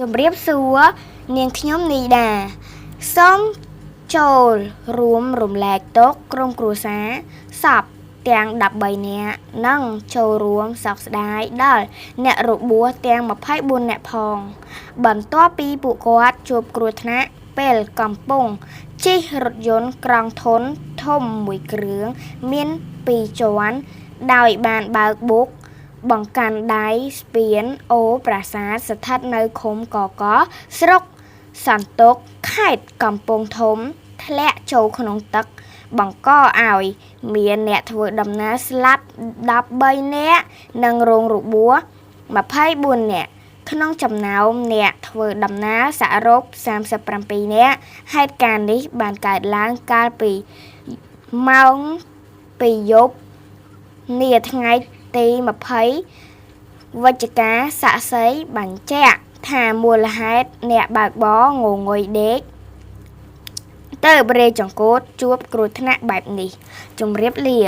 ជំរាបសួរនាងខ្ញុំនីដាសូមចូលរួមរំលែកទុក្ខក្រុមគ្រួសារសពទាំង13នាក់និងចូលរួមសោកស្ដាយដល់អ្នករបួសទាំង24នាក់ផងបន្ទាប់ពីពួកគាត់ជួបគ្រោះថ្នាក់ពេលកំពុងជិះរថយន្តក្រង់ធុនធំមួយគ្រឿងមាន2ជាន់ដោយបានបើកបុកបង្កាន់ដៃស្ពានអូប្រាសាទស្ថិតនៅឃុំកកស្រុកសន្ទុកខេត្តកំពង់ធំធ្លាក់ចូលក្នុងទឹកបង្កឲ្យមានអ្នកធ្វើដំណើរស្លាប់13នាក់និងរងរបួស24នាក់ក្នុងចំណោមអ្នកធ្វើដំណើរសរុប37នាក់ហេតុការណ៍នេះបានកើតឡើងកាលពីម៉ោង2យប់នាថ្ងៃទី20វិច្ឆិកាសាក្សីបញ្ជាក់ថាមូលហេតុអ្នកបើកបรงងុយដេកទៅរេចង្កូតជួបគ្រោះថ្នាក់បែបនេះជម្រាបលា